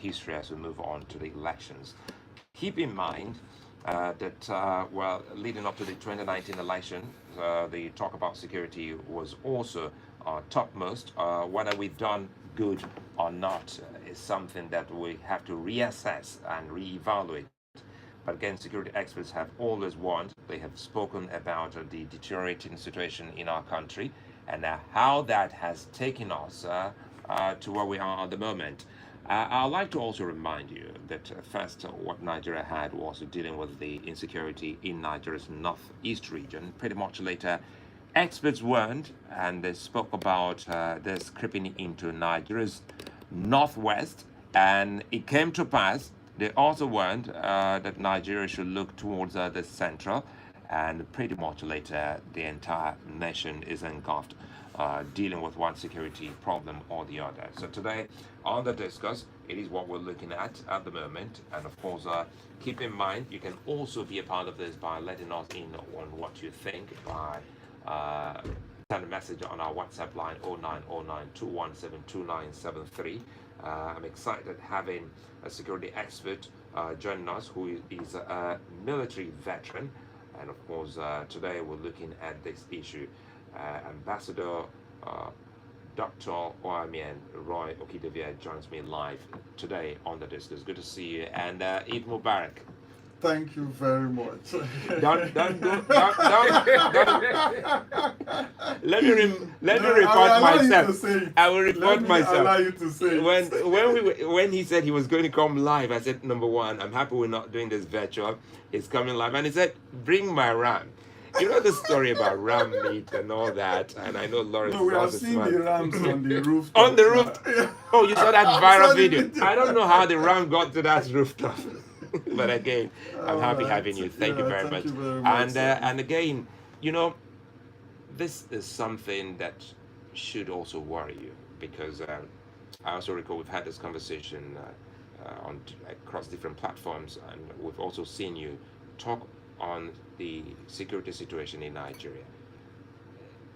history as we move on to the elections. Keep in mind that, well, leading up to the 2019 election, the talk about security was also topmost. Whether we've done good or not is something that we have to reassess and reevaluate. But again, security experts have always warned, they have spoken about the deteriorating situation in our country and how that has taken us to where we are at the moment. I'd like to also remind you that first, what Nigeria had was dealing with the insecurity in Nigeria's northeast region. Pretty much later, experts warned and they spoke about this creeping into Nigeria's northwest, and it came to pass. They also warned that Nigeria should look towards the central, and pretty much later, the entire nation is engulfed, dealing with one security problem or the other. So today, on the discuss, it is what we're looking at the moment. And of course, keep in mind, you can also be a part of this by letting us in on what you think by send a message on our WhatsApp line 0909-217-2973. I'm excited having a security expert joining us who is a military veteran. And of course, today we're looking at this issue. Ambassador Dr. Damien Roy Okhidievbie joins me live today on the discuss. Good to see you, and Eid Mubarak. Thank you very much. Don't go. Don't. Let me report myself. I will report myself. Allow you to say when he said he was going to come live, I said, number one, I'm happy we're not doing this virtual. He's coming live, and he said, bring my ram. You know the story about ram meat and all that, and I know Lawrence. No, we have seen the rams on the roof. On the roof. Oh, you saw that viral video. I don't know how the ram got to that rooftop. But again, I'm happy having you. Thank you very much. And again, you know, this is something that should also worry you, because I also recall we've had this conversation on across different platforms, and we've also seen you talk on the security situation in Nigeria.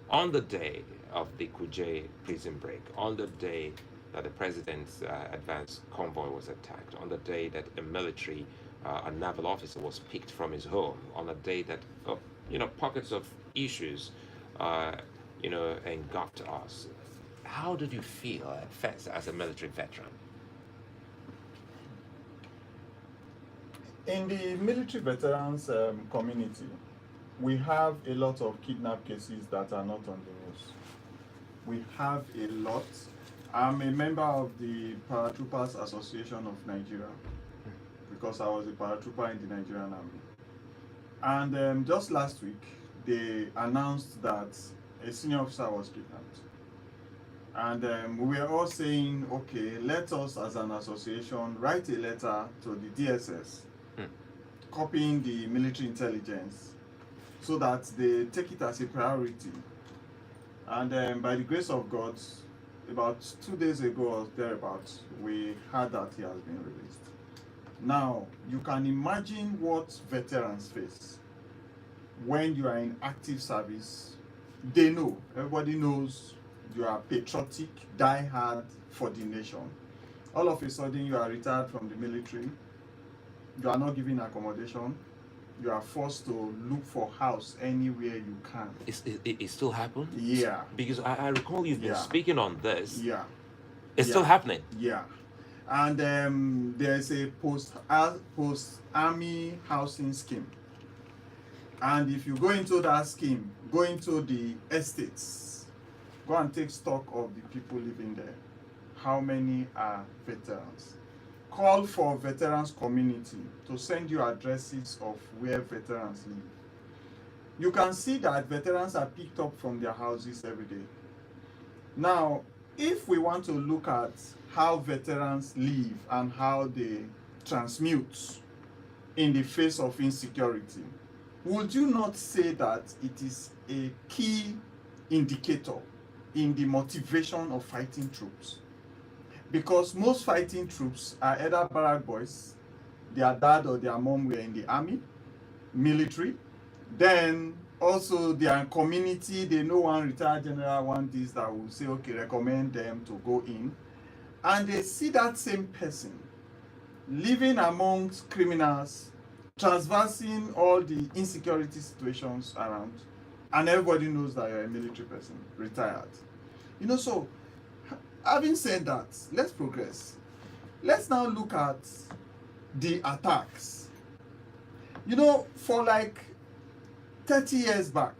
On the day of the Kuje prison break, on the day that the president's advance convoy was attacked, on the day that a military, a naval officer was picked from his home, on the day that, pockets of issues, engulfed us. How did you feel at first as a military veteran? In the military veterans community, we have a lot of kidnap cases that are not on the news. We have a lot. I'm a member of the Paratroopers Association of Nigeria because I was a paratrooper in the Nigerian Army. And just last week, they announced that a senior officer was kidnapped. And we were all saying, okay, let us as an association write a letter to the DSS, copying the military intelligence, so that they take it as a priority. And by the grace of God, about 2 days ago or thereabouts, we heard that he has been released. Now, you can imagine what veterans face when you are in active service. They know, everybody knows you are patriotic, die hard for the nation. All of a sudden, you are retired from the military. You are not given accommodation. You are forced to look for house anywhere you can. It still happened? Yeah. Because I recall you've been speaking on this. Yeah. It's still happening? Yeah. And there's a post-army housing scheme. And if you go into that scheme, go into the estates, go and take stock of the people living there. How many are veterans? Call for veterans community to send you addresses of where veterans live. You can see that veterans are picked up from their houses every day. Now, if we want to look at how veterans live and how they transmute in the face of insecurity, would you not say that it is a key indicator in the motivation of fighting troops? Because most fighting troops are either barrack boys, their dad or their mom were in the army, military, then also their community, they know one retired general, one this that will say, okay, recommend them to go in. And they see that same person living amongst criminals, traversing all the insecurity situations around, and everybody knows that you're a military person, retired. So having said that, let's progress. Let's now look at the attacks. For like 30 years back,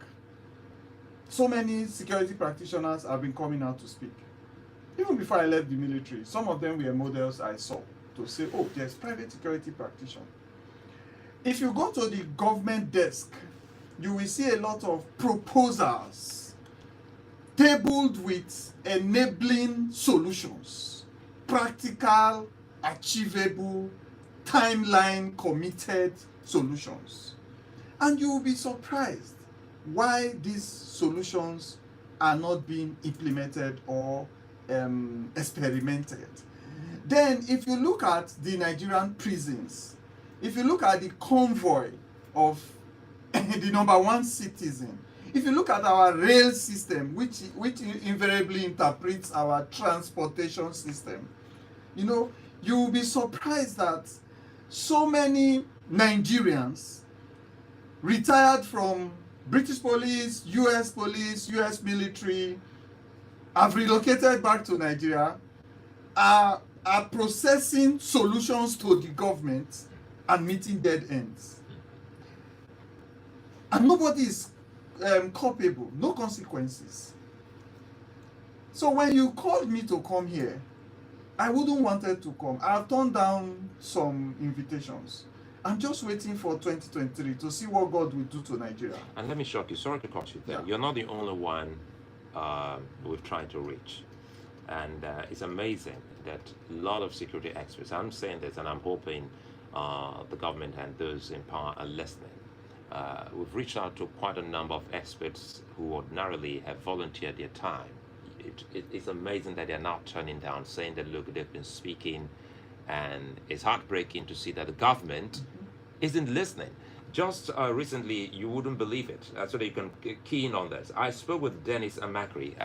so many security practitioners have been coming out to speak. Even before I left the military, some of them were models I saw to say, oh, there's private security practitioner. If you go to the government desk, you will see a lot of proposals tabled with enabling solutions, practical, achievable, timeline committed solutions. And you will be surprised why these solutions are not being implemented or experimented. Then, if you look at the Nigerian prisons, if you look at the convoy of the number one citizen, if you look at our rail system, which invariably interprets our transportation system, you will be surprised that so many Nigerians retired from British police, US military, have relocated back to Nigeria, are processing solutions to the government and meeting dead ends. And nobody is culpable, no consequences. So when you called me to come here, I wouldn't wanted to come. I've turned down some invitations. I'm just waiting for 2023 to see what God will do to Nigeria. And let me shock you. Sorry to cut you there. Yeah. You're not the only one we've tried to reach. And it's amazing that a lot of security experts, I'm saying this and I'm hoping the government and those in power are listening. We've reached out to quite a number of experts who ordinarily have volunteered their time. It's amazing that they're now turning down, saying that, look, they've been speaking, and it's heartbreaking to see that the government isn't listening. Just recently, you wouldn't believe it, so that you can key in on this. I spoke with Dennis Amakri.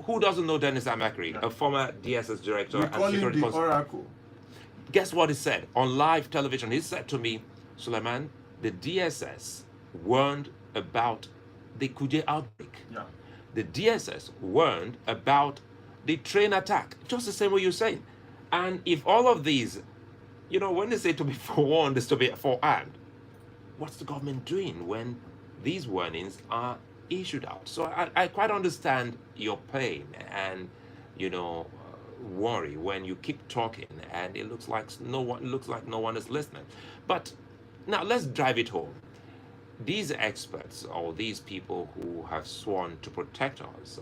Who doesn't know Dennis Amakri, a former DSS director We call and security him the Oracle. Guess what he said on live television? He said to me, Suleiman, the DSS warned about the Kuje outbreak. Yeah. The DSS warned about the train attack, just the same way you're saying. And if all of these, when they say to be forewarned is to be forearmed, what's the government doing when these warnings are issued out? So I quite understand your pain and, worry when you keep talking and it looks like no one is listening. But now let's drive it home. These experts or these people who have sworn to protect us,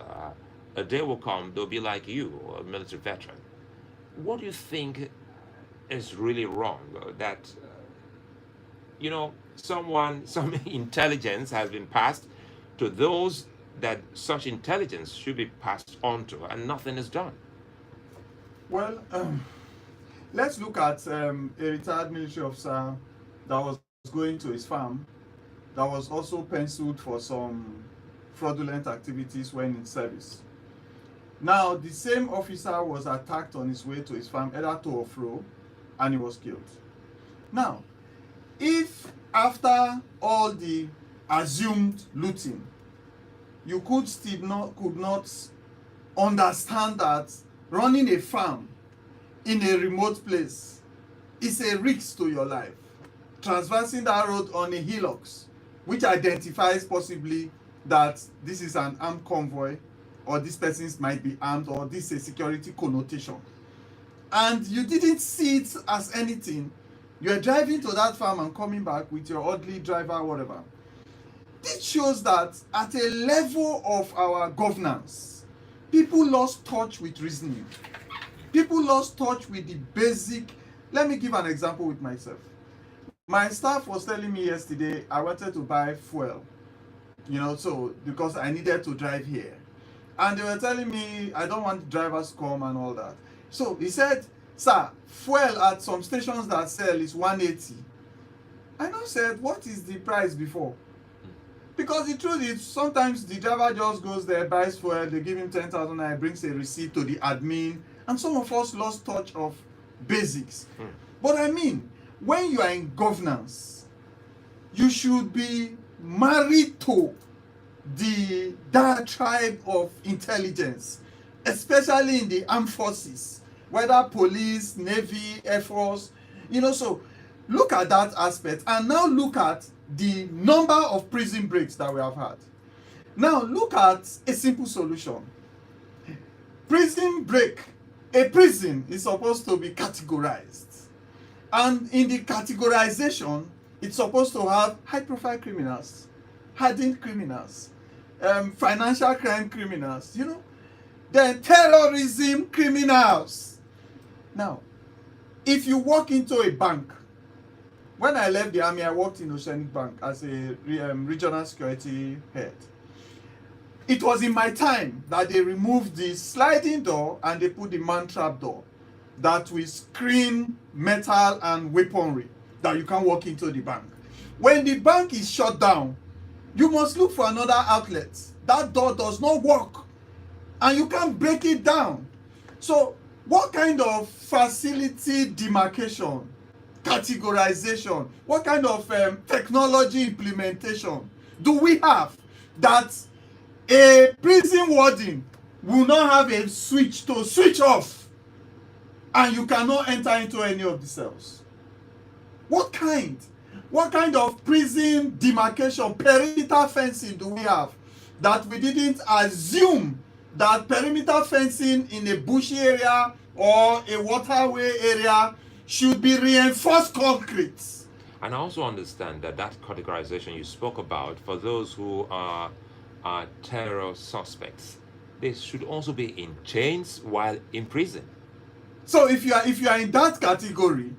a day will come, they'll be like you, a military veteran. What do you think is really wrong? That, some intelligence has been passed to those that such intelligence should be passed on to, and nothing is done. Well, let's look at a retired military officer that was going to his farm, that was also penciled for some fraudulent activities when in service. Now, the same officer was attacked on his way to his farm, either to or fro, and he was killed. Now, if after all the assumed looting, you could not understand that running a farm in a remote place is a risk to your life, traversing that road on a hillocks, which identifies possibly that this is an armed convoy, or these persons might be armed, or this is a security connotation, and you didn't see it as anything, you are driving to that farm and coming back with your orderly driver, whatever. This shows that at a level of our governance, people lost touch with reasoning. People lost touch with the basic. Let me give an example with myself. My staff was telling me yesterday I wanted to buy fuel, so because I needed to drive here. And they were telling me I don't want drivers to come and all that. So he said, sir, fuel at some stations that sell is 180. I now said, what is the price before? Because the truth is, sometimes the driver just goes there, buys fuel, they give him 10,000 naira, brings a receipt to the admin, and some of us lost touch of basics. But I mean, when you are in governance, you should be married to the diatribe of intelligence, especially in the armed forces, whether police, navy, air force, so look at that aspect and now look at the number of prison breaks that we have had. Now look at a simple solution. Prison break. A prison is supposed to be categorized, and in the categorization it's supposed to have high profile criminals, hardened criminals, financial crime criminals, then terrorism criminals. Now if you walk into a bank, when I left the army I worked in Oceanic Bank as a regional security head. It was in my time that they removed the sliding door and they put the man-trap door that will screen metal and weaponry that you can't walk into the bank. When the bank is shut down, you must look for another outlet. That door does not work and you can't break it down. So what kind of facility demarcation, categorization, what kind of technology implementation do we have that a prison warden will not have a switch to switch off and you cannot enter into any of the cells? What kind of prison demarcation, perimeter fencing do we have that we didn't assume that perimeter fencing in a bushy area or a waterway area should be reinforced concrete? And I also understand that categorization you spoke about, for those who are terror suspects, they should also be in chains while in prison. So if you are in that category,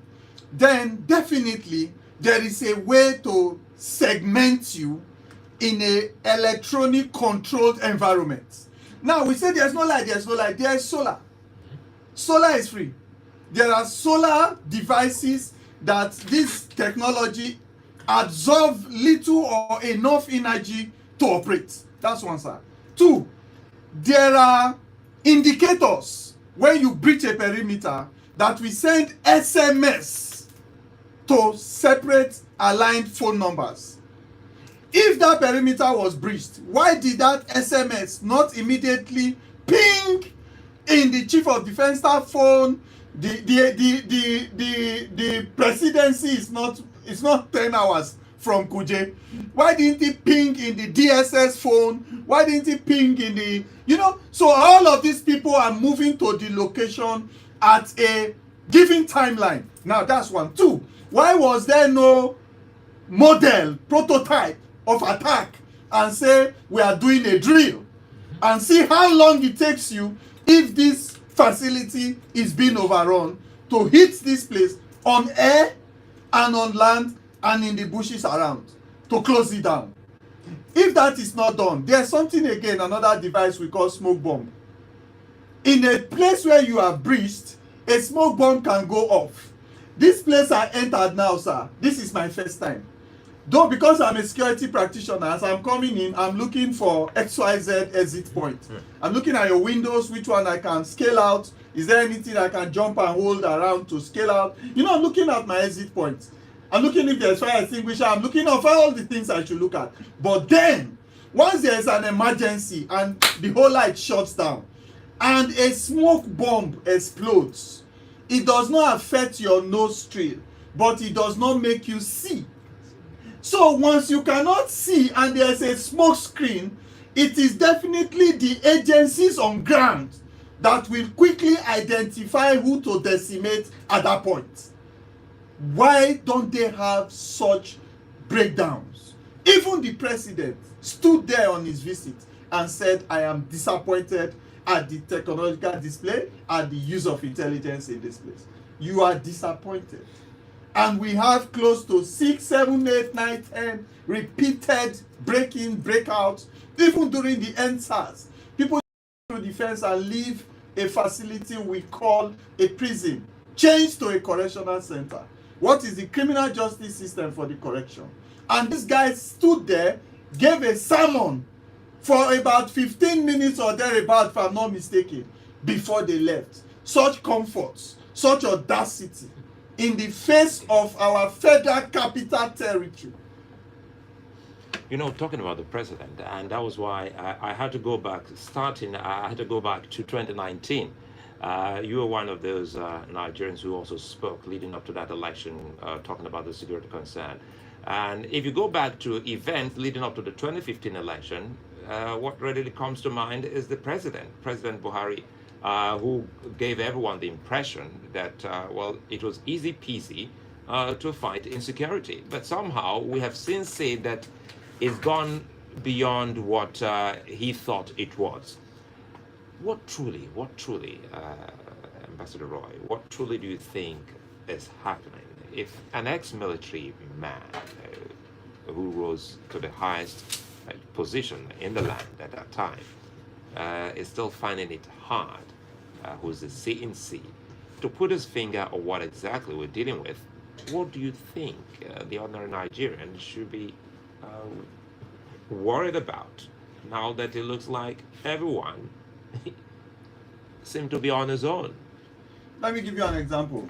then definitely there is a way to segment you in a electronic controlled environment. Now we say there's no light, there is solar. Solar is free. There are solar devices that this technology absorb little or enough energy to operate. That's one side. Two, there are indicators when you breach a perimeter that we send SMS to separate aligned phone numbers. If that perimeter was breached, why did that SMS not immediately ping in the chief of defense staff phone? The presidency is not 10 hours from Kuje. Why didn't he ping in the DSS phone? Why didn't he ping in the, so all of these people are moving to the location at a given timeline. Now that's one. Two, why was there no model, prototype of attack and say we are doing a drill and see how long it takes you if this facility is being overrun to hit this place on air and on land and in the bushes around to close it down? If that is not done, there's something again, another device we call smoke bomb. In a place where you are breached, a smoke bomb can go off. This place I entered now, sir, this is my first time. Though because I'm a security practitioner, as I'm coming in, I'm looking for XYZ exit point. I'm looking at your windows, which one I can scale out. Is there anything I can jump and hold around to scale out? I'm looking at my exit points. I'm looking if there's fire extinguisher. I'm looking at all the things I should look at. But then, once there's an emergency and the whole light shuts down and a smoke bomb explodes, it does not affect your nostril, but it does not make you see. So once you cannot see and there's a smoke screen, it is definitely the agencies on ground that will quickly identify who to decimate at that point. Why don't they have such breakdowns? Even the president stood there on his visit and said, I am disappointed at the technological display and the use of intelligence in this place. You are disappointed. And we have close to 6, 7, 8, 9, 10 repeated break-in, breakouts, even during the NSAS. People to the fence and leave a facility we call a prison, changed to a correctional center. What is the criminal justice system for the correction? And this guy stood there, gave a sermon for about 15 minutes or thereabout, if I'm not mistaken, before they left. Such comforts, such audacity in the face of our federal capital territory? You know, talking about the president, and that was why I had to go back, I had to go back to 2019. You were one of those Nigerians who also spoke leading up to that election, talking about the security concern. And if you go back to events leading up to the 2015 election, what readily comes to mind is the president, President Buhari, who gave everyone the impression that, well, it was easy peasy to fight insecurity. But somehow we have since said that it's gone beyond what he thought it was. What truly, Ambassador Roy, what truly do you think is happening if an ex-military man who rose to the highest position in the land at that time is still finding it hard, who's the CNC, to put his finger on what exactly we're dealing with? What do you think the ordinary Nigerian should be worried about now that it looks like everyone seems to be on his own? Let me give you an example.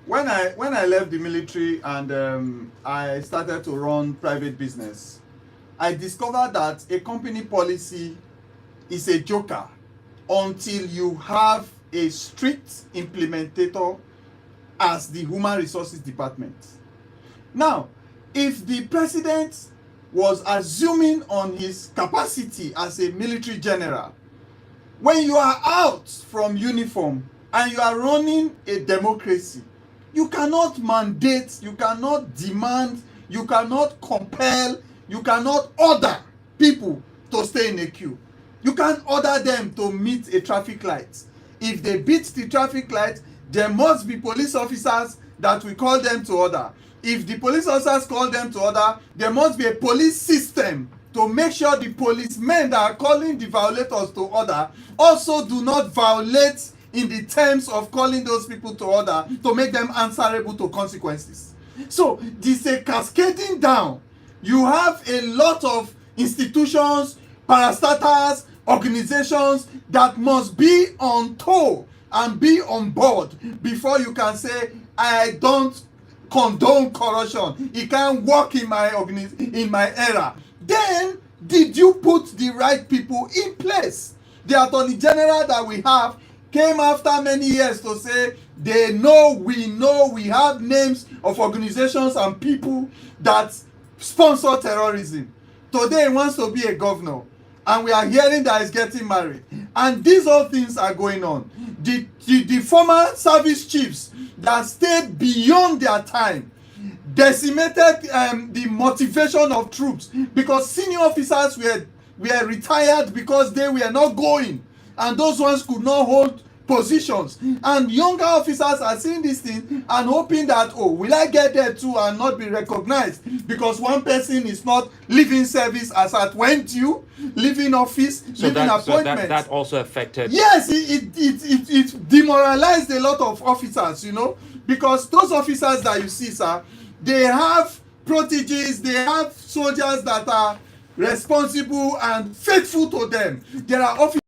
When I left the military and I started to run private business, I discovered that a company policy is a joker until you have a strict implementator as the human resources department. Now, if the president was assuming on his capacity as a military general, when you are out from uniform and you are running a democracy, you cannot mandate, you cannot demand, you cannot compel, you cannot order people to stay in a queue. You can't order them to meet a traffic light. If they beat the traffic light, there must be police officers that will call them to order. If the police officers call them to order, there must be a police system to make sure the policemen that are calling the violators to order also do not violate in the terms of calling those people to order to make them answerable to consequences. So this is a cascading down. You have a lot of institutions, parastatals, organizations that must be on tow and be on board before you can say, I don't condone corruption. It can't work in my era. Then did you put the right people in place? The Attorney General that we have came after many years to say we have names of organizations and people that sponsor terrorism. Today he wants to be a governor, and we are hearing that he's getting married, and these all things are going on. The former service chiefs that stayed beyond their time decimated the motivation of troops, because senior officers were retired because they were not going, and those ones could not hold positions, and younger officers are seeing this thing and hoping that, oh, will I get there too and not be recognized because one person is not leaving service as at when due, leaving office, leaving appointments. So that also affected. Yes, it demoralized a lot of officers, because those officers that you see, sir, they have proteges, they have soldiers that are responsible and faithful to them. There are officers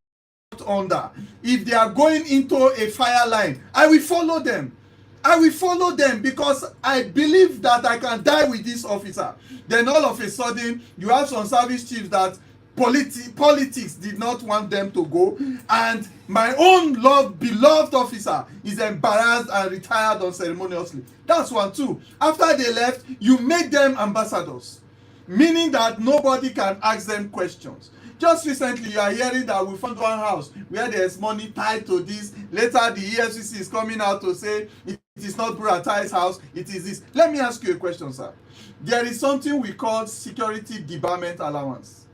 under. If they are going into a fire line, I will follow them. I will follow them because I believe that I can die with this officer. Then all of a sudden, you have some service chiefs that politics did not want them to go, and my own beloved officer is embarrassed and retired unceremoniously. That's one too. After they left, you made them ambassadors, meaning that nobody can ask them questions. Just recently, you are hearing that we found one house where there is money tied to this. Later, the EFCC is coming out to say it is not Buratai's house, it is this. Let me ask you a question, sir. There is something we call security debarment allowance.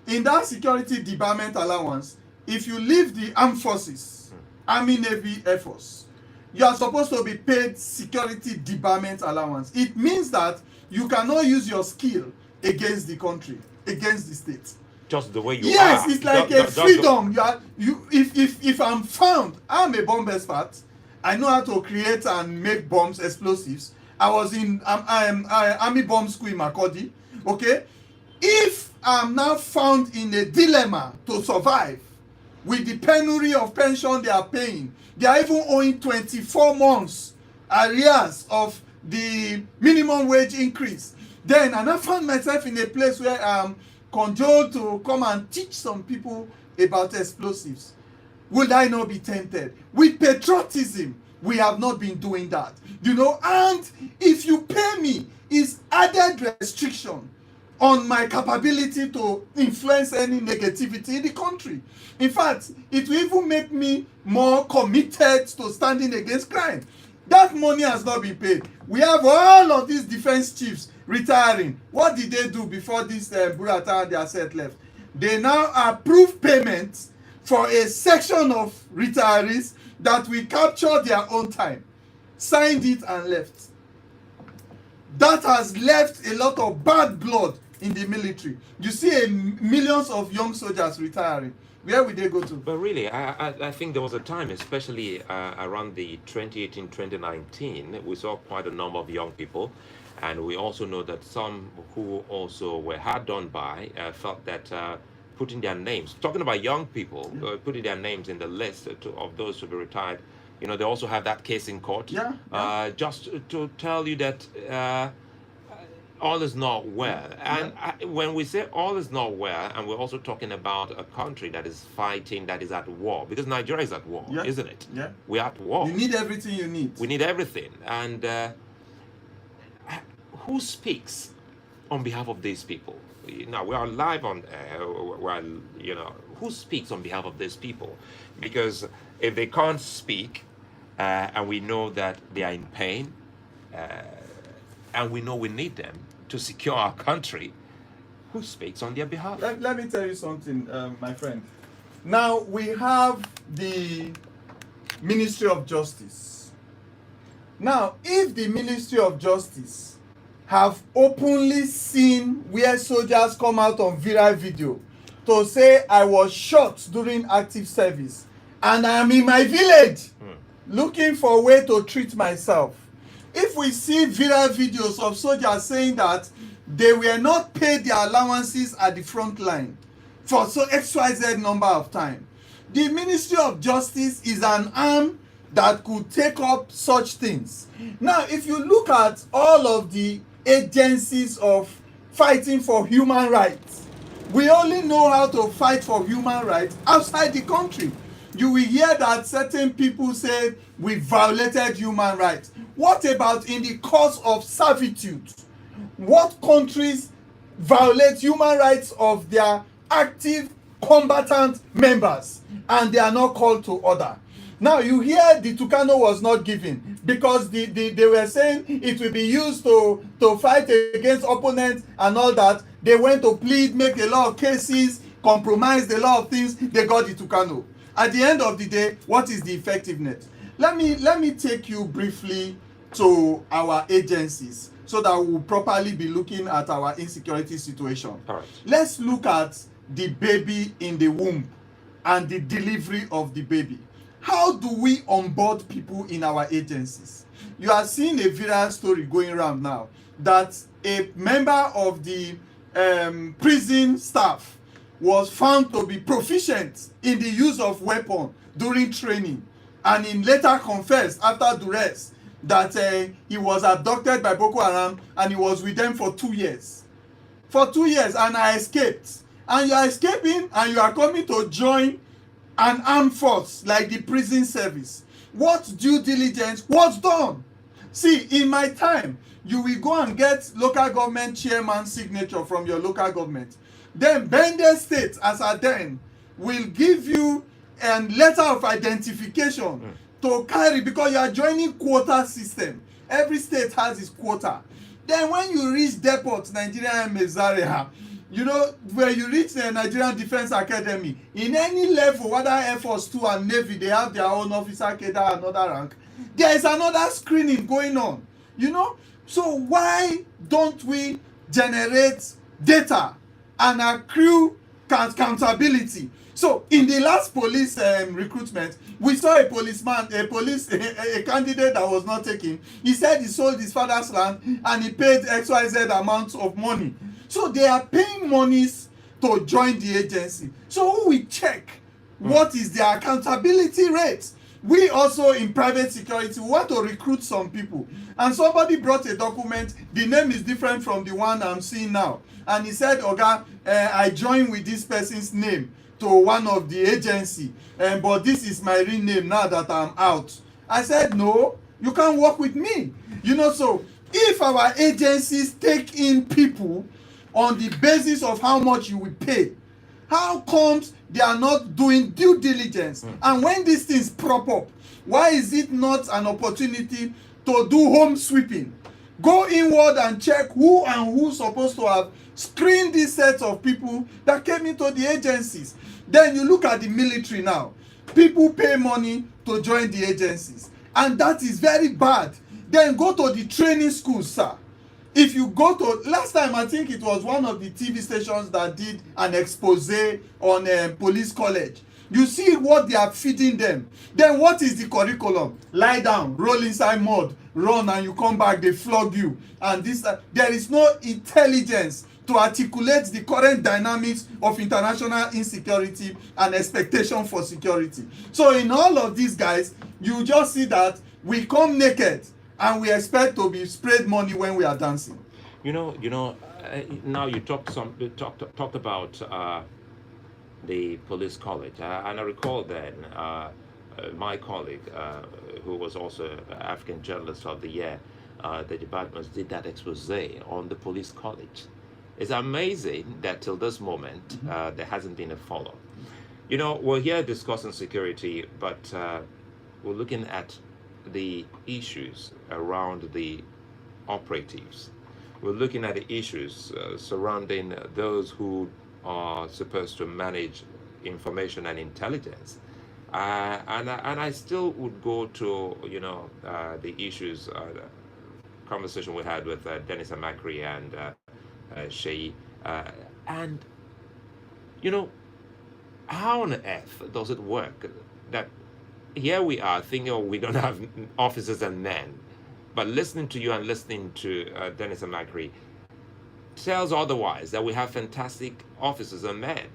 In that security debarment allowance, if you leave the armed forces, Army, Navy, Air Force, you are supposed to be paid security debarment allowance. It means that you cannot use your skill against the country, against the state. Just the way you are. Yes, it's like a freedom. If I'm found, I'm a bomb expert. I know how to create and make bombs, explosives. I was in Army Bomb School in Makurdi. Okay, if I'm now found in a dilemma to survive, with the penury of pension they are paying. They are even owing 24 months arrears of the minimum wage increase. Then, and I found myself in a place where I'm cajoled to come and teach some people about explosives. Would I not be tempted? With patriotism, we have not been doing that. You know, and if you pay me, it's added restriction on my capability to influence any negativity in the country. In fact, it will even make me more committed to standing against crime. That money has not been paid. We have all of these defense chiefs retiring. What did they do before this Burata and their set left? They now approve payments for a section of retirees that will capture their own time. Signed it and left. That has left a lot of bad blood in the military. You see millions of young soldiers retiring. Where will they go to? But really, I think there was a time, especially around the 2018-2019, we saw quite a number of young people. And we also know that some who also were hard done by felt that putting their names, talking about young people, putting their names in the list of those to be retired, you know, they also have that case in court. Just to tell you that all is not well. And when we say all is not well, and we're also talking about a country that is fighting, that is at war, because Nigeria is at war, isn't it? We're at war. You need everything you need. We need everything. And who speaks on behalf of these people? Now, we are live on you know, who speaks on behalf of these people? Because if they can't speak, and we know that they are in pain, and we know we need them to secure our country, who speaks on their behalf? Let me tell you something, my friend. Now, we have the Ministry of Justice. Now, if the Ministry of Justice have openly seen where soldiers come out on viral video to say I was shot during active service and I am in my village looking for a way to treat myself. If we see viral videos of soldiers saying that they were not paid their allowances at the front line for so XYZ number of time, the Ministry of Justice is an arm that could take up such things. Now, if you look at all of the agencies of fighting for human rights, we only know how to fight for human rights outside the country. You will hear that certain people say we violated human rights. What about in the cause of servitude? What countries violate human rights of their active combatant members and they are not called to order? Now, you hear the Tucano was not given because they were saying it will be used to fight against opponents and all that. They went to plead, make a lot of cases, compromise a lot of things. They got the Tucano. At the end of the day, what is the effectiveness? Let me take you briefly to our agencies so that we'll properly be looking at our insecurity situation. All right. Let's look at the baby in the womb and the delivery of the baby. How do we onboard people in our agencies? You are seeing a viral story going around now that a member of the prison staff was found to be proficient in the use of weapon during training, and he later confessed after duress that he was abducted by Boko Haram and he was with them for 2 years. For 2 years, and I escaped. And you are escaping and you are coming to join an armed force like the prison service. What due diligence was done? See, in my time, you will go and get local government chairman signature from your local government. Then Bende State, as a then, will give you a letter of identification to carry because you are joining quota system. Every state has its quota. Then when you reach depot, Nigeria and Mezaria, you know, where you reach the Nigerian Defense Academy, in any level, whether Air Force 2 and Navy, they have their own officer cadre, another rank. There is another screening going on, you know. So why don't we generate data and accrue accountability? So in the last police recruitment, we saw a policeman, a candidate that was not taken. He said he sold his father's land and he paid XYZ amounts of money. So they are paying monies to join the agency. So who will check What is their accountability rate? We also in private security want to recruit some people, and somebody brought a document. The name is different from the one I'm seeing now, and he said, "Oga, I joined with this person's name to one of the agency, but this is my real name now that I'm out." I said, "No, you can't work with me." So if our agencies take in people on the basis of how much you will pay, how comes they are not doing due diligence? And when these things prop up, why is it not an opportunity to do home sweeping? Go inward and check who and who's supposed to have screened these sets of people that came into the agencies. Then you look at the military now. People pay money to join the agencies, and that is very bad. Then go to the training schools, sir. If you go to, last time I think it was one of the TV stations that did an expose on police college. You see what they are feeding them. Then what is the curriculum? Lie down, roll inside mud, run, and you come back, they flog you. And there is no intelligence to articulate the current dynamics of international insecurity and expectation for security. So in all of these guys, you just see that we come naked and we expect to be sprayed money when we are dancing. Now you talked about the police college, and I recall then my colleague, who was also African Journalist of the Year, the department did that expose on the police college. It's amazing that till this moment there hasn't been a follow-up. We're here discussing security, but we're looking at the issues around the operatives. We're looking at the issues surrounding those who are supposed to manage information and intelligence. And I still would go to, the issues, conversation we had with Dennis Amakri and Sheyi. And, how on earth does it work that here we are thinking, we don't have officers and men, but listening to you and listening to Dennis Amakri tells otherwise, that we have fantastic officers and men.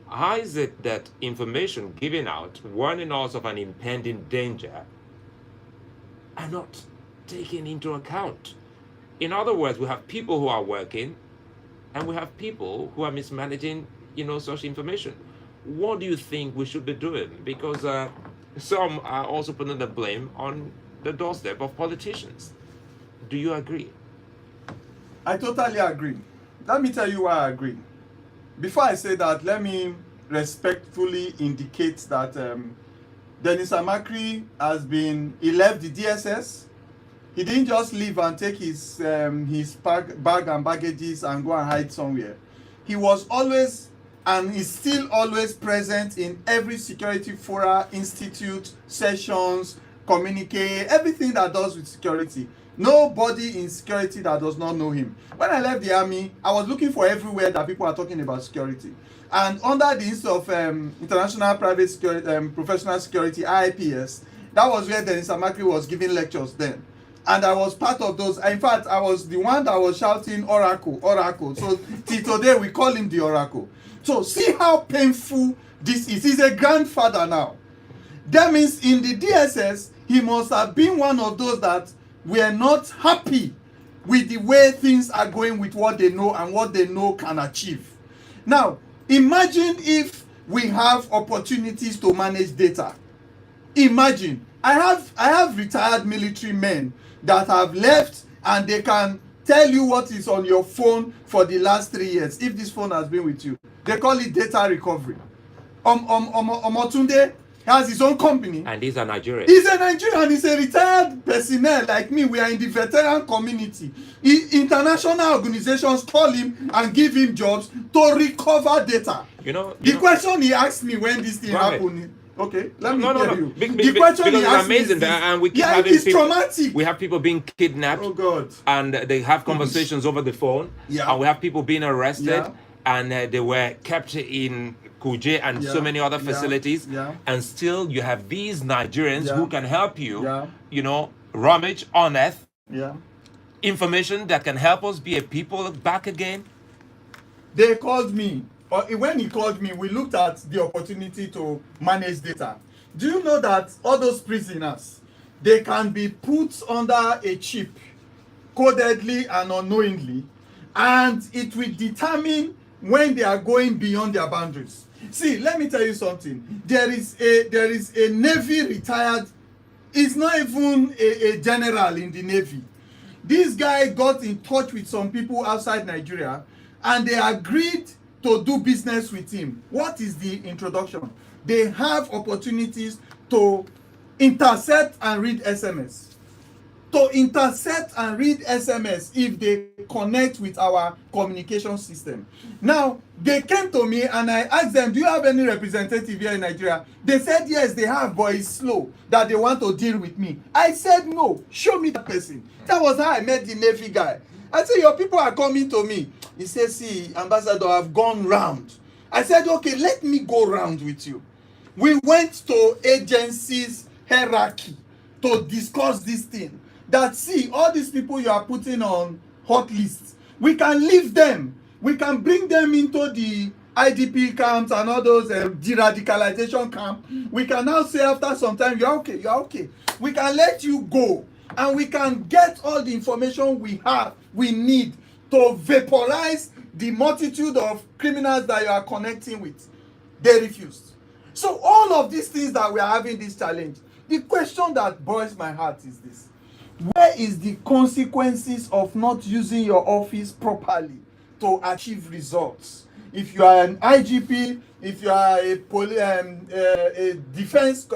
How is it that information given out, warning us of an impending danger, are not taken into account? In other words, we have people who are working, and we have people who are mismanaging, such information. What do you think we should be doing? Because some are also putting the blame on the doorstep of politicians. Do you agree? I totally agree. Let me tell you why I agree. Before I say that, let me respectfully indicate that Dennis Amakri he left the DSS. He didn't just leave and take his bag and baggages and go and hide somewhere. He was always and is still always present in every security fora, institute, sessions, communique, everything that does with security. Nobody in security that does not know him. When I left the army, I was looking for everywhere that people are talking about security. And under the Institute of International Private Security, Professional Security, IIPS, that was where Dennis Amakri was giving lectures then. And I was part of those. In fact, I was the one that was shouting Oracle, Oracle. So till today, we call him the Oracle. So see how painful this is. He's a grandfather now. That means in the DSS, he must have been one of those that were not happy with the way things are going with what they know and what they know can achieve. Now, imagine if we have opportunities to manage data. Imagine, I have retired military men that have left and they can tell you what is on your phone for the last 3 years if this phone has been with you. They call it data recovery. Omotunde has his own company. And he's a Nigerian. He's a Nigerian. He's a retired personnel like me. We are in the veteran community. International organizations call him and give him jobs to recover data. The question he asked me when this thing happened. Okay, let me tell you. The question he asked me is this. And we keep having it's traumatic. We have people being kidnapped. Oh God. And they have conversations over the phone. Yeah. And we have people being arrested. Yeah. And they were kept in Kuje and so many other facilities. Yeah. And still you have these Nigerians who can help you, rummage, unearth information that can help us be a people back again. They called me when he called me, we looked at the opportunity to manage data. Do you know that all those prisoners, they can be put under a chip, codedly and unknowingly, and it will determine when they are going beyond their boundaries. See, let me tell you something. There is a Navy retired, it's not even a general in the Navy. This guy got in touch with some people outside Nigeria, and they agreed to do business with him. What is the introduction? They have opportunities to intercept and read SMS. To intercept and read SMS if they connect with our communication system. Now, they came to me and I asked them, do you have any representative here in Nigeria? They said, yes, they have, but it's slow, that they want to deal with me. I said, no, show me that person. That was how I met the Navy guy. I said, your people are coming to me. He said, see, Ambassador, I've gone round. I said, okay, let me go round with you. We went to agencies hierarchy to discuss this thing. That, see, all these people you are putting on hot lists, we can leave them. We can bring them into the IDP camps and all those de-radicalization camps. We can now say after some time, you're okay, you're okay. We can let you go, and we can get all the information we need to vaporize the multitude of criminals that you are connecting with. They refused. So all of these things that we are having this challenge, the question that boils my heart is this: where is the consequences of not using your office properly to achieve results? If you are an IGP, if you are a defense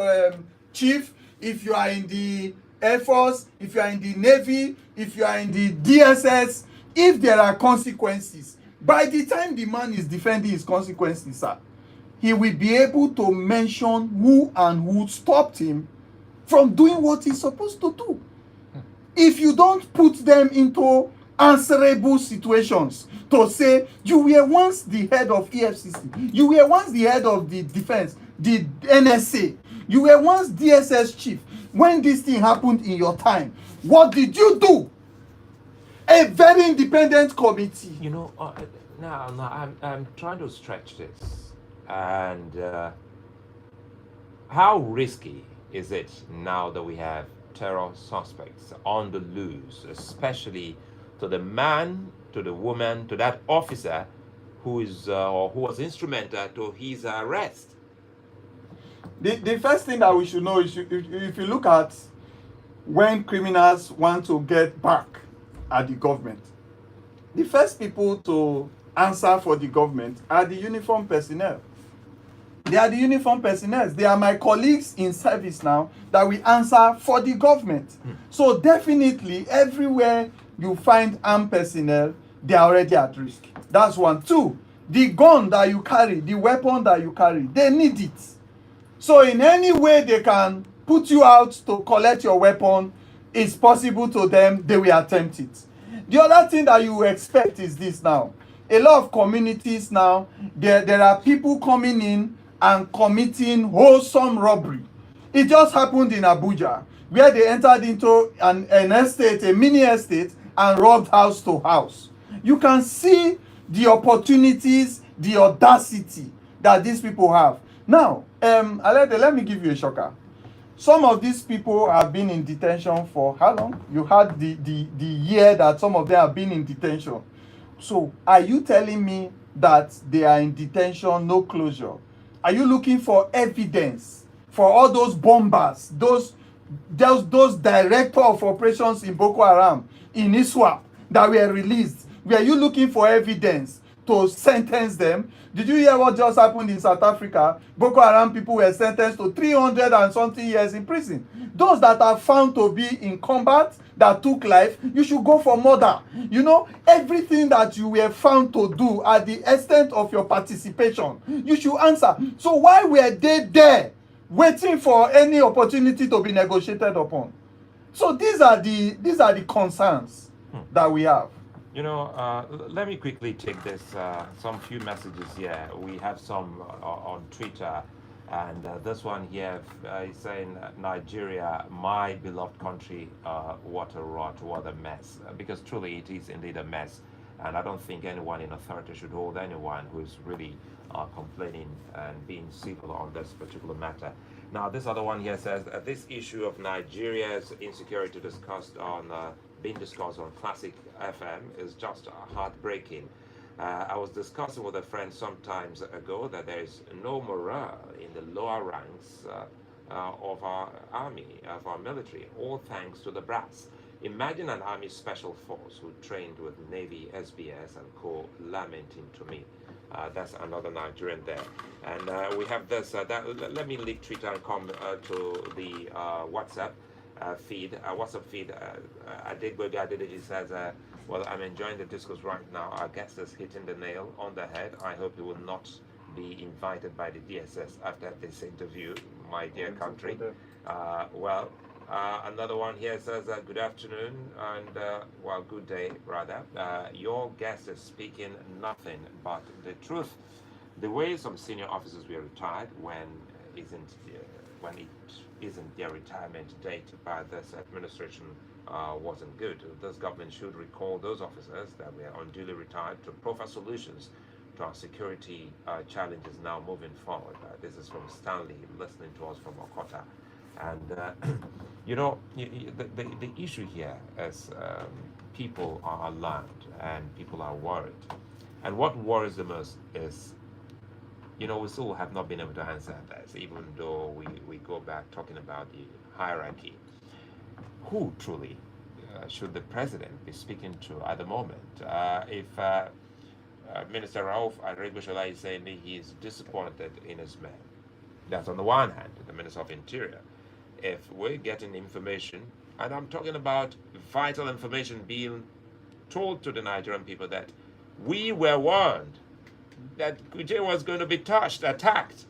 chief, if you are in the Air Force, if you are in the Navy, if you are in the DSS, if there are consequences, by the time the man is defending his consequences, sir, he will be able to mention who and who stopped him from doing what he's supposed to do. If you don't put them into answerable situations to say, you were once the head of EFCC, you were once the head of the defense, the NSA, you were once DSS chief, when this thing happened in your time, what did you do? A very independent committee. You know, now I'm trying to stretch this. And how risky is it now that we have terror suspects on the loose, especially to the man, to the woman, to that officer who is or who was instrumental to his arrest? The first thing that we should know is, if you look at when criminals want to get back at the government, the first people to answer for the government are the uniformed personnel. They are the uniformed personnel. They are my colleagues in service now that we answer for the government. So definitely everywhere you find armed personnel, they are already at risk. That's one. Two, the gun that you carry, the weapon that you carry, they need it. So in any way they can put you out to collect your weapon, it's possible to them, they will attempt it. The other thing that you expect is this now. A lot of communities now, there are people coming in and committing wholesome robbery. It just happened in Abuja, where they entered into an estate, a mini estate, and robbed house to house. You can see the opportunities, the audacity that these people have. Now, let me give you a shocker. Some of these people have been in detention for how long? You had the year that some of them have been in detention. So, are you telling me that they are in detention, no closure? Are you looking for evidence for all those bombers, those director of operations in Boko Haram, in ISWAP, that were released? Were you looking for evidence to sentence them? Did you hear what just happened in South Africa? Boko Haram people were sentenced to 300 and something years in prison. Those that are found to be in combat, that took life, you should go for murder. You know, everything that you were found to do at the extent of your participation, you should answer. So why were they there waiting for any opportunity to be negotiated upon? So these are the concerns that we have. You know, let me quickly take this, some few messages here. We have some on Twitter, and this one here is saying, Nigeria, my beloved country, what a rot, what a mess. Because truly it is indeed a mess. And I don't think anyone in authority should hold anyone who is really complaining and being civil on this particular matter. Now, this other one here says this issue of Nigeria's insecurity being discussed on Classic FM is just heartbreaking. I was discussing with a friend some times ago that there is no morale in the lower ranks of our army, of our military, all thanks to the brass. Imagine an army special force who trained with Navy, SBS, and lamenting to me. That's another Nigerian there. And we have this. Let me leave Twitter and come to the WhatsApp feed. WhatsApp feed. Adegbegi says, well, I'm enjoying the discourse right now. Our guest is hitting the nail on the head. I hope he will not be invited by the DSS after this interview, my dear country. Another one here says, good afternoon, and well, good day, rather. Your guest is speaking nothing but the truth. The way some senior officers were retired when it isn't their retirement date by this administration wasn't good. This government should recall those officers that were unduly retired to proffer solutions to our security challenges now moving forward. This is from Stanley, listening to us from Okota. And you know, the issue here is people are alarmed and people are worried. And what worries them most is, you know, we still have not been able to answer this, even though we go back talking about the hierarchy. Who truly should the president be speaking to at the moment? If Minister Rauf Aregbesola is saying that he is disappointed in his men, that's on the one hand, the Minister of Interior. If we're getting information, and I'm talking about vital information being told to the Nigerian people that we were warned that Kuje was going to be attacked.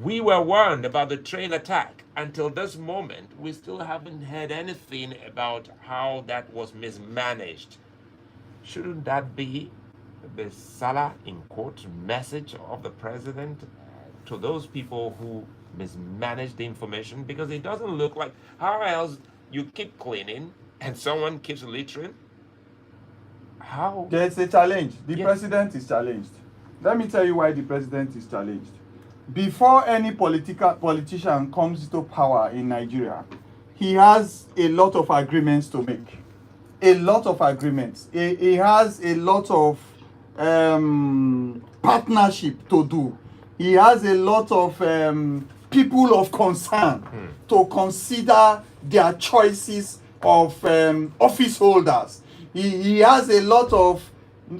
We were warned about the train attack. Until this moment, we still haven't heard anything about how that was mismanaged. Shouldn't that be the Salah in quote message of the president to those people who mismanage the information? Because it doesn't look like, how else you keep cleaning and someone keeps littering? How? There's a challenge. The Yes. president is challenged. Let me tell you why the president is challenged. Before any politician comes into power in Nigeria, he has a lot of agreements to make. A lot of agreements. He has a lot of partnership to do. He has a lot of people of concern to consider their choices of office holders. He has a lot of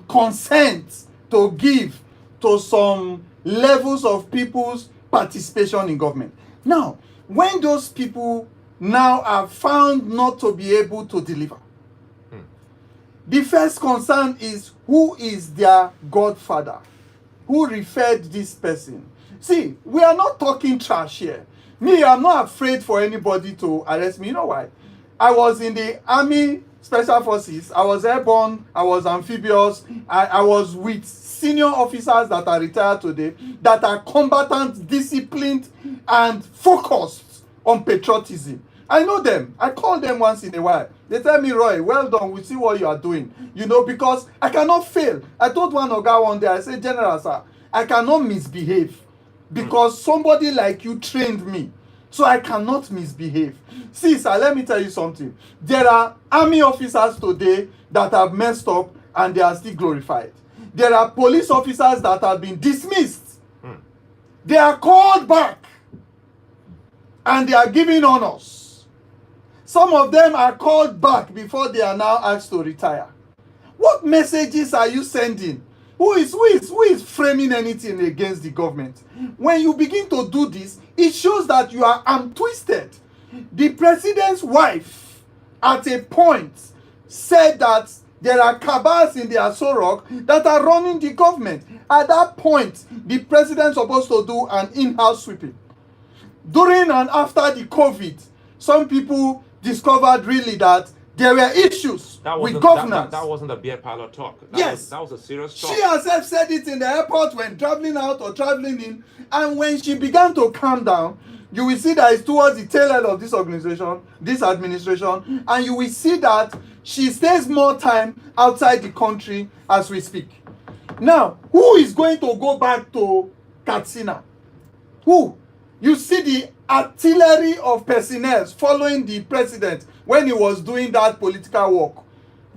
consent to give to some levels of people's participation in government. Now, when those people now are found not to be able to deliver, the first concern is, who is their godfather? Who referred this person? See, we are not talking trash here. Me, I'm not afraid for anybody to arrest me. You know why? I was in the Army Special Forces. I was airborne. I was amphibious. I was with senior officers that are retired today, that are combatant, disciplined, and focused on patriotism. I know them. I call them once in a while. They tell me, Roy, well done. We see what you are doing. You know, because I cannot fail. I told one Oga one day, I said, General, sir, I cannot misbehave because somebody like you trained me. So I cannot misbehave. See, sir, let me tell you something. There are army officers today that have messed up and they are still glorified. There are police officers that have been dismissed. They are called back and they are given honors. Some of them are called back before they are now asked to retire. What messages are you sending? Who is framing anything against the government? When you begin to do this, it shows that you are arm twisted. The president's wife, at a point, said that there are cabals in the Aso Rock that are running the government. At that point, the president is supposed to do an in-house sweeping. During and after the COVID, some people discovered really that there were issues with governance. That wasn't a beer parlor talk. That was a serious talk. She herself said it in the airport when traveling out or traveling in. And when she began to calm down, you will see that it's towards the tail end of this organization, this administration, and you will see that she stays more time outside the country as we speak. Now, who is going to go back to Katsina? Who? You see the artillery of personnel following the president when he was doing that political work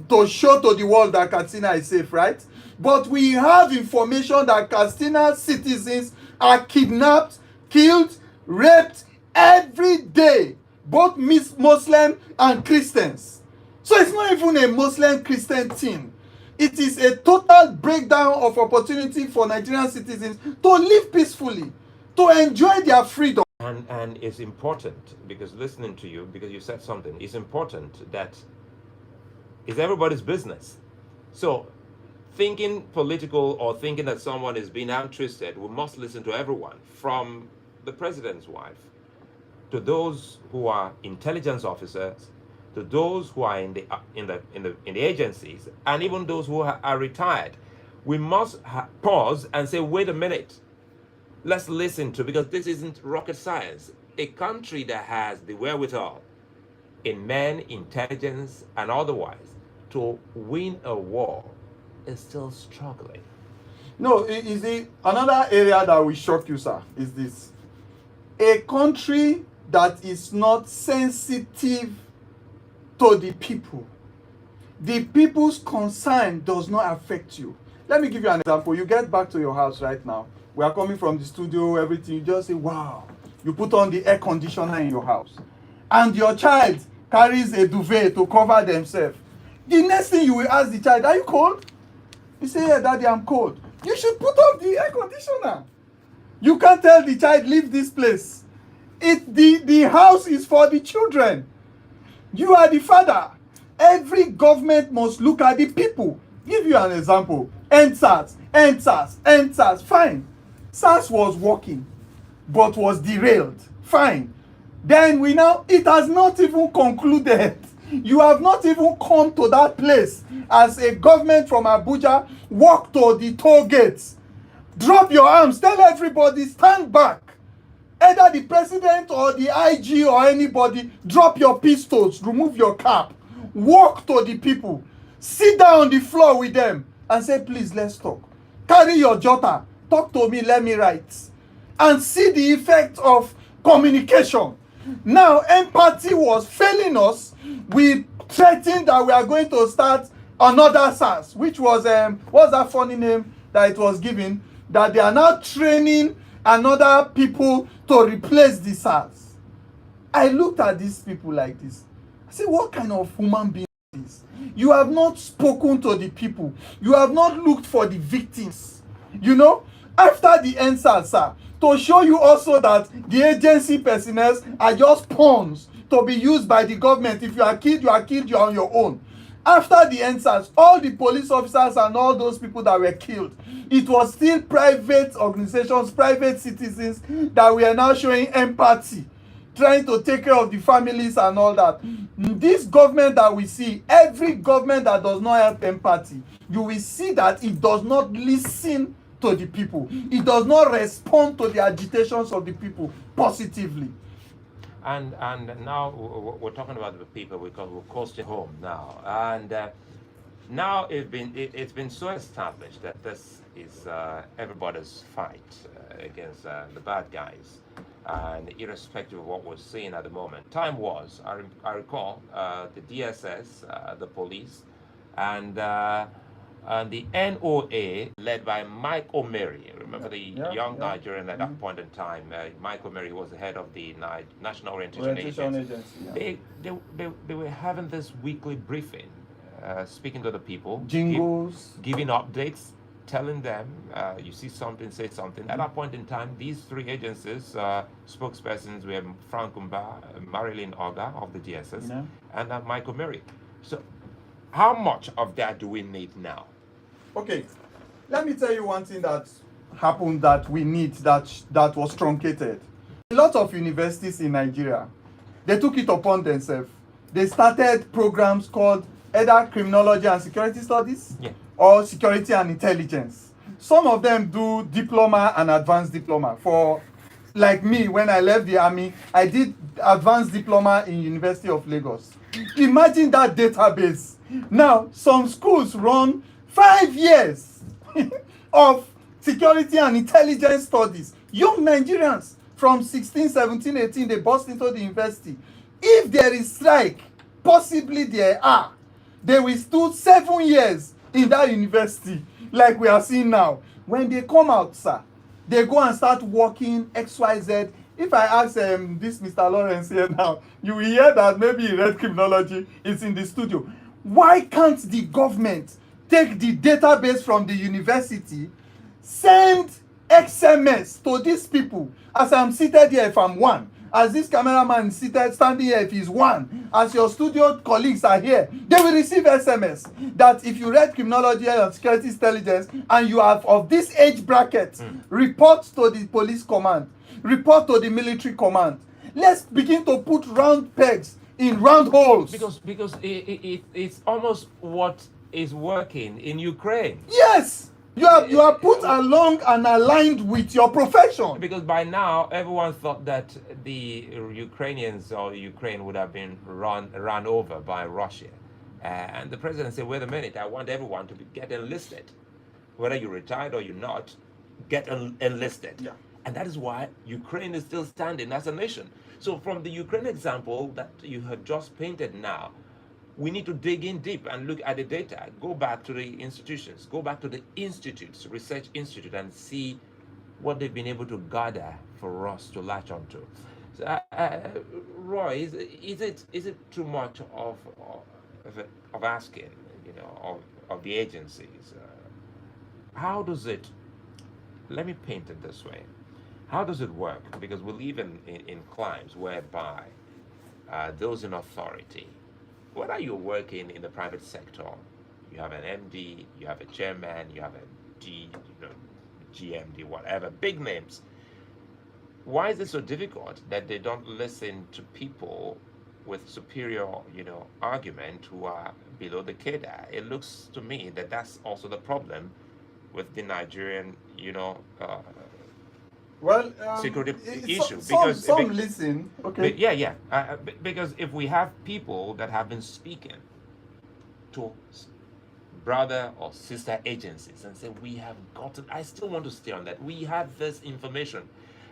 to show to the world that Katsina is safe, right? But we have information that Katsina citizens are kidnapped, killed, raped every day, both Muslim and Christians. So it's not even a Muslim-Christian thing. It is a total breakdown of opportunity for Nigerian citizens to live peacefully, to enjoy their freedom. And it's important, because listening to you, because you said something, it's important that it's everybody's business. So thinking political or thinking that someone is being altruistic, we must listen to everyone, from the president's wife to those who are intelligence officers, to those who are in the agencies, and even those who are retired. We must pause and say, wait a minute, let's listen to, because this isn't rocket science. A country that has the wherewithal in men, intelligence, and otherwise to win a war is still struggling. No, is it another area that will shock you, sir, is this. A country that is not sensitive to the people. The people's concern does not affect you. Let me give you an example. You get back to your house right now. We are coming from the studio, everything. You just say, wow. You put on the air conditioner in your house. And your child carries a duvet to cover themselves. The next thing you will ask the child, are you cold? You say, yeah, daddy, I'm cold. You should put on the air conditioner. You can't tell the child, leave this place. The house is for the children. You are the father. Every government must look at the people. Give you an example. NSAS. Fine. SARS was working, but was derailed. Fine. Then it has not even concluded. You have not even come to that place as a government from Abuja. Walk to the toll gates. Drop your arms. Tell everybody, stand back. Either the president or the IG or anybody, drop your pistols, remove your cap, walk to the people, sit down on the floor with them and say, please, let's talk. Carry your jotter, talk to me, let me write. And see the effect of communication. Now, empathy was failing us. We threatened that we are going to start another SARS, which was, what's that funny name that it was given? That they are now training another people to replace the SARS. I looked at these people like this. I said, what kind of human being is this? You have not spoken to the people. You have not looked for the victims. You know, after the NSAS, sir, to show you also that the agency personnel are just pawns to be used by the government. If you are killed, you are killed, you are on your own. After the NSAS, all the police officers and all those people that were killed, it was still private organizations, private citizens that were now showing empathy, trying to take care of the families and all that. This government that we see, every government that does not have empathy, you will see that it does not listen to the people. It does not respond to the agitations of the people positively. And now we're talking about the people because we're close to home now. And now it's been so established that this is everybody's fight against the bad guys. And irrespective of what we're seeing at the moment, time was, I recall, the DSS, the police, and the NOA led by Mike O'Mary. Remember the young Nigerian at that point in time. Mike O'Mary was the head of the National Orientation Agency. They were having this weekly briefing, speaking to the people, jingles, giving updates, telling them, you see something, say something. At that point in time, these three agencies, spokespersons were Frank Umba, Marilyn Oga of the DSS, and Mike O'Mary. So how much of that do we need now? Okay, let me tell you one thing that happened that we need that was truncated. A lot of universities in Nigeria, they took it upon themselves. They started programs called either criminology and security studies or security and intelligence. Some of them do diploma and advanced diploma. For like me, when I left the army, I did advanced diploma in University of Lagos. Imagine that database. Now, some schools run 5 years of security and intelligence studies. Young Nigerians from 16, 17, 18, they burst into the university. If there is strike, possibly there are, they will do 7 years in that university, like we are seeing now. When they come out, sir, they go and start working XYZ. If I ask this Mr. Lawrence here now, you will hear that maybe he read criminology, it's in the studio. Why can't the government take the database from the university, send XMS to these people? As I'm seated here, if I'm one, as this cameraman is seated, standing here, if he's one, as your studio colleagues are here, they will receive SMS that if you read criminology and security intelligence and you are of this age bracket, report to the police command, report to the military command. Let's begin to put round pegs in round holes. Because it's almost what is working in Ukraine. Yes, you are put along and aligned with your profession. Because by now everyone thought that the Ukrainians or Ukraine would have been run over by Russia, and the president said, "Wait a minute! I want everyone to get enlisted, whether you're retired or you're not, get enlisted." Yeah. And that is why Ukraine is still standing as a nation. So from the Ukraine example that you have just painted now, we need to dig in deep and look at the data, go back to the institutions, go back to the institutes, research institute, and see what they've been able to gather for us to latch onto. So, Roy, is it too much of asking, of the agencies? How does it, let me paint it this way. How does it work? Because we live in climes whereby those in authority, whether you're working in the private sector, you have an MD, you have a chairman, you have a GMD, whatever, big names. Why is it so difficult that they don't listen to people with superior, argument who are below the cadre? It looks to me that that's also the problem with the Nigerian, security issue. Because some listen, okay. Because if we have people that have been speaking to brother or sister agencies and say, we have gotten, I still want to stay on that, we have this information,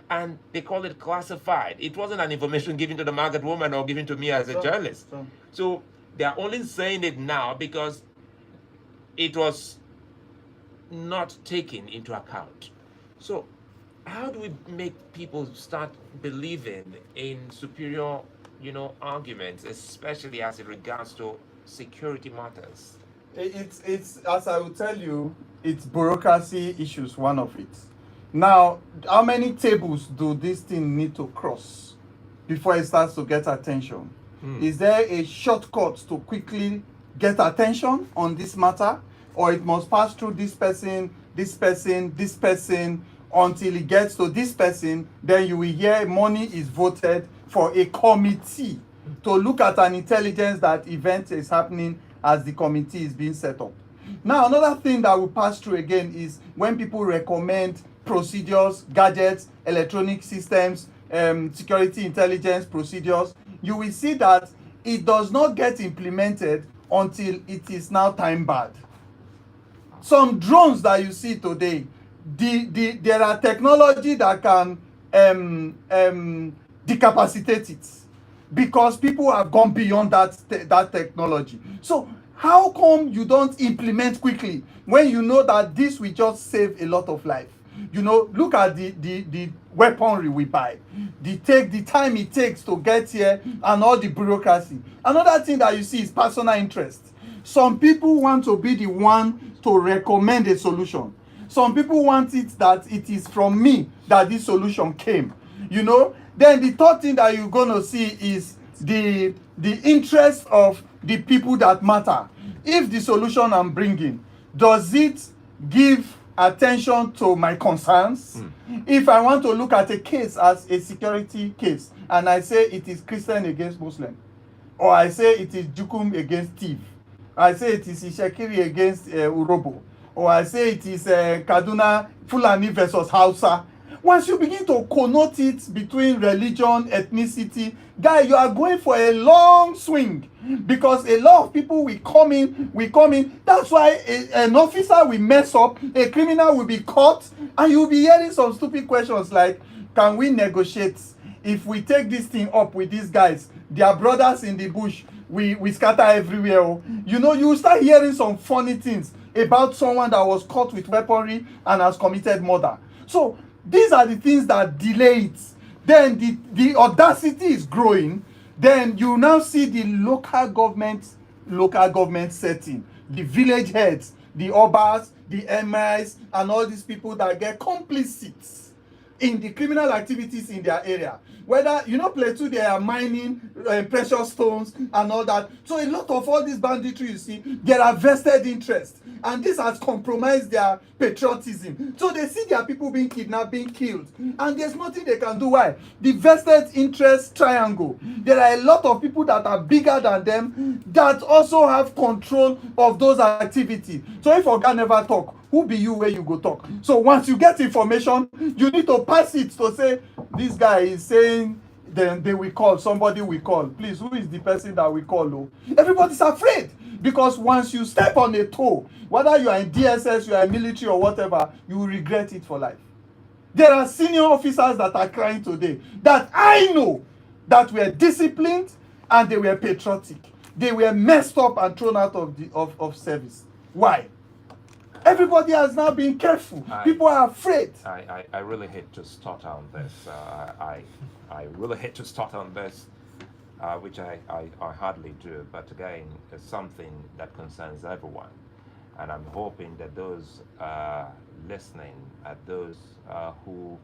and they call it classified. It wasn't an information given to the market woman or given to me as a journalist. So they are only saying it now because it was not taken into account. So how do we make people start believing in superior, arguments, especially as it regards to security matters? It's as I will tell you, it's bureaucracy issues, one of it. Now, how many tables do this thing need to cross before it starts to get attention? Is there a shortcut to quickly get attention on this matter? Or it must pass through this person, this person, this person, until it gets to this person, then you will hear money is voted for a committee to look at an intelligence that event is happening as the committee is being set up. Now, another thing that will pass through again is when people recommend procedures, gadgets, electronic systems, security intelligence procedures, you will see that it does not get implemented until it is now time barred. Some drones that you see today, there are technology that can decapacitate it because people have gone beyond that technology. So how come you don't implement quickly when you know that this will just save a lot of life? Look at the weaponry we buy, the time it takes to get here, and all the bureaucracy. Another thing that you see is personal interest. Some people want to be the one to recommend a solution. Some people want it that it is from me that this solution came. Then the third thing that you're going to see is the interest of the people that matter. If the solution I'm bringing, does it give attention to my concerns? If I want to look at a case as a security case and I say it is Christian against Muslim, or I say it is Jukum against Thief, I say it is Ishekiri against Urobo, or I say it is Kaduna Fulani versus Hausa, Once you begin to connote it between religion, ethnicity, guy, you are going for a long swing, because a lot of people will come in. That's why an officer will mess up, a criminal will be caught, and you'll be hearing some stupid questions like, can we negotiate? If we take this thing up with these guys, they are brothers in the bush, we scatter everywhere. You know, you start hearing some funny things about someone that was caught with weaponry and has committed murder. So these are the things that delay it. Then the audacity is growing. Then you now see the local government setting, the village heads, the obas, the emirs, and all these people that get complicit in the criminal activities in their area. Whether, you know, Plateau, they are mining precious stones and all that. So a lot of all this banditry, you see, there are vested interests. And this has compromised their patriotism. So they see their people being kidnapped, being killed. And there's nothing they can do. Why? The vested interest triangle. There are a lot of people that are bigger than them that also have control of those activities. So if Oga never talk, who be you where you go talk? So once you get information, you need to pass it to say, this guy is saying, then they will call, somebody will call. Please, who is the person that we call? Oh? Everybody's afraid, because once you step on a toe, whether you are in DSS, you are in military or whatever, you will regret it for life. There are senior officers that are crying today that I know that were disciplined and they were patriotic. They were messed up and thrown out of service. Why? Everybody has now been careful. People are afraid. I really hate to start on this. I really hate to start on this, which I hardly do. But again, it's something that concerns everyone. And I'm hoping that those listening, those who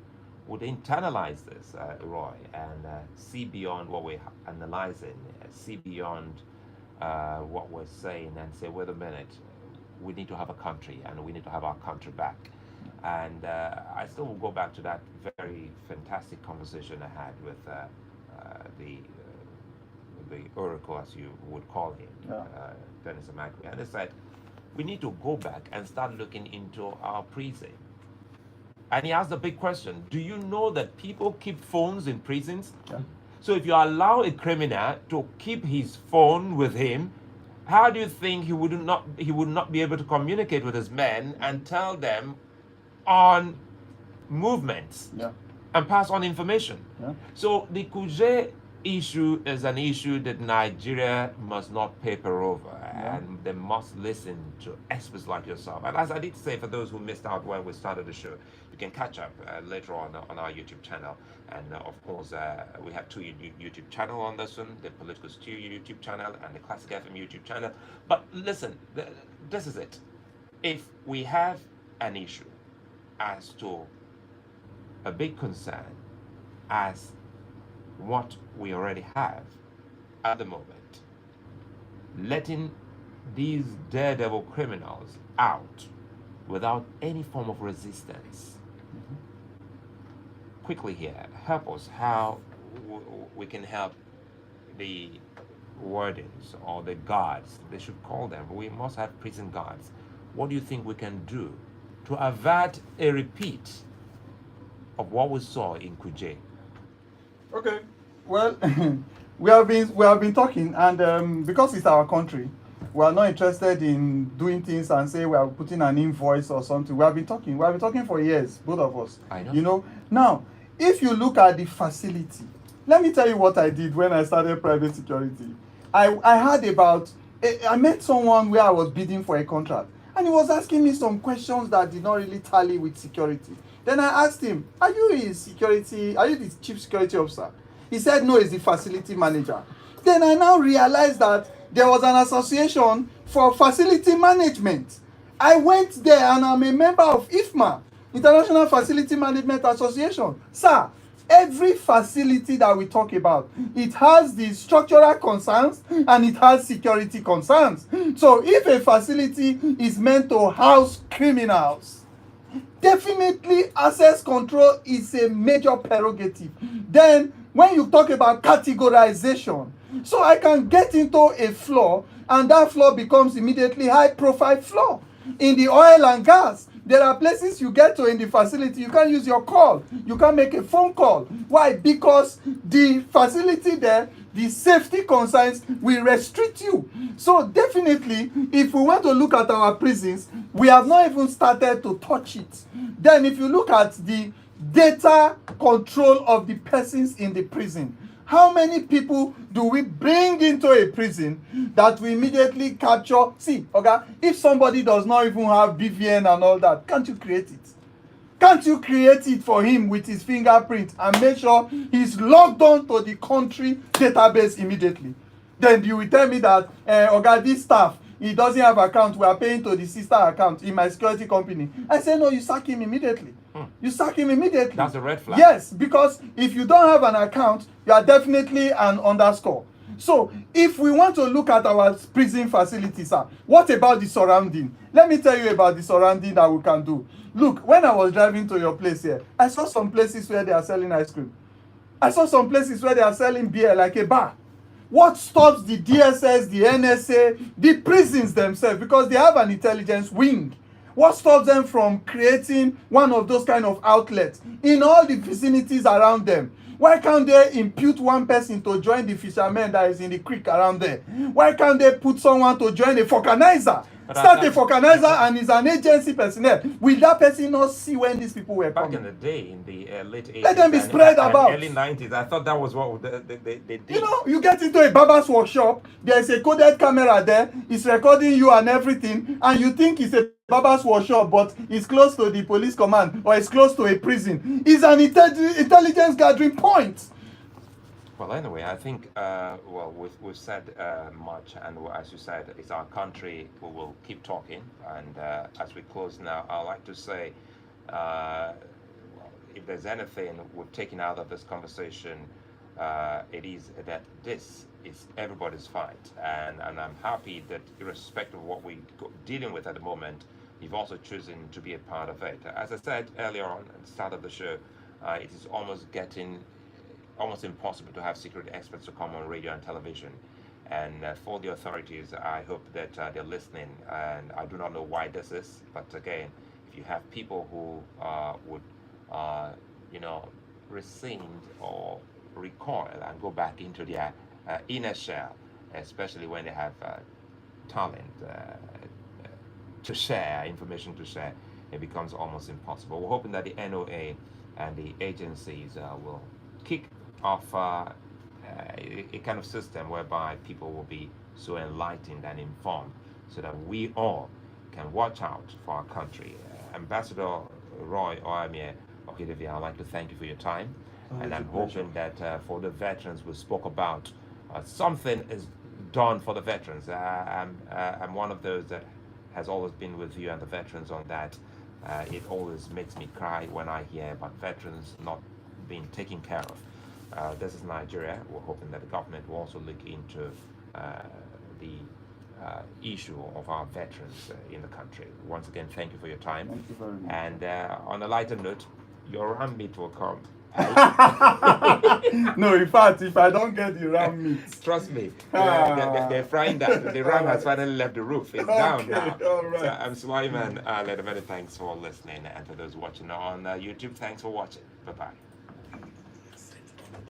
would internalize this, Roy, and see beyond what we're analyzing, see beyond what we're saying, and say, wait a minute, we need to have a country, and we need to have our country back. And I still will go back to that very fantastic conversation I had with the oracle, as you would call him, Dennis Amagwe. And they said, we need to go back and start looking into our prison. And he asked the big question, do you know that people keep phones in prisons? Yeah. So if you allow a criminal to keep his phone with him, how do you think he would not be able to communicate with his men and tell them on movements and pass on information? Yeah. So the Kuje issue is an issue that Nigeria must not paper over, and they must listen to experts like yourself. And as I did say, for those who missed out when we started the show, you can catch up later on our YouTube channel. And of course, we have two YouTube channels on this one, the Political Stew YouTube channel and the Classic FM YouTube channel. But listen, this is it. If we have an issue as to a big concern as what we already have at the moment, letting these daredevil criminals out without any form of resistance. Quickly here, help us how we can help the wardens or the guards, they should call them. We must have prison guards. What do you think we can do to avert a repeat of what we saw in Kuje? Okay, well, we have been talking, and because it's our country, we are not interested in doing things and say we are putting an invoice or something. We have been talking for years, both of us. I know. You know, now if you look at the facility, let me tell you what I did when I started private security. I heard about, I met someone where I was bidding for a contract, and he was asking me some questions that did not really tally with security. Then I asked him, are you the chief security officer? He said, no, he's the facility manager. Then I now realized that there was an association for facility management. I went there and I'm a member of IFMA, International Facility Management Association. Sir, every facility that we talk about, it has the structural concerns and it has security concerns. So if a facility is meant to house criminals, definitely access control is a major prerogative. Then when you talk about categorization, so I can get into a floor and that floor becomes immediately high profile floor. In the oil and gas, There are places you get to in the facility, you can't use your call. You can't make a phone call. Why? Because the facility there, the safety concerns will restrict you. So definitely, if we want to look at our prisons, we have not even started to touch it. Then if you look at the data control of the persons in the prison, how many people do we bring into a prison that we immediately capture? See, okay, if somebody does not even have BVN and all that, can't you create it? Can't you create it for him with his fingerprint and make sure he's logged on to the country database immediately? Then you will tell me that, okay, this staff, he doesn't have account, we are paying to the sister account in my security company. I say, no, you sack him immediately. You sack him immediately. That's a red flag. Yes, because if you don't have an account, you are definitely an underscore. So if we want to look at our prison facilities, what about the surrounding? Let me tell you about the surrounding that we can do. Look, when I was driving to your place here, I saw some places where they are selling ice cream. I saw some places where they are selling beer like a bar. What stops the DSS, the NSA, the prisons themselves, because they have an intelligence wing? What stops them from creating one of those kind of outlets in all the vicinities around them? Why can't they impute one person to join the fishermen that is in the creek around there? Why can't they put someone to join a vulcanizer? Start a vulcanizer and is an agency personnel. Will that person not see when these people were coming? Back in the day, in the late 80s, Let them be spread about. early 90s, I thought that was what they did. You know, you get into a barber's workshop, there's a coded camera there, it's recording you and everything, and you think it's a barber's workshop, but it's close to the police command or it's close to a prison. It's an intelligence gathering point. Well, anyway, I think, we've said much, and as you said, it's our country. We will keep talking. And as we close now, I'd like to say, if there's anything we've taken out of this conversation, it is that this is everybody's fight. And I'm happy that irrespective of what we're dealing with at the moment, you've also chosen to be a part of it. As I said earlier on at the start of the show, it is almost impossible to have security experts to come on radio and television. And for the authorities, I hope that they're listening. And I do not know why this is, but again, if you have people who would, rescind or recoil and go back into their inner shell, especially when they have talent to share, information to share, it becomes almost impossible. We're hoping that the NOA and the agencies will kick off a kind of system whereby people will be so enlightened and informed so that we all can watch out for our country. Ambassador Roy Okhidievbie, I'd like to thank you for your time. And I'm hoping that for the veterans we spoke about, something is done for the veterans. I'm one of those that has always been with you and the veterans on that. It always makes me cry when I hear about veterans not being taken care of. This is Nigeria. We're hoping that the government will also look into the issue of our veterans in the country. Once again, thank you for your time. Thank you very much. And on a lighter note, your ram meat will come. No, in fact, if I don't get the ram meat, trust me, they're frying that. The ram has finally left the roof. It's down now. All right. So I'm Sulaiman. Many thanks for listening, and for those watching on YouTube, thanks for watching. Bye bye.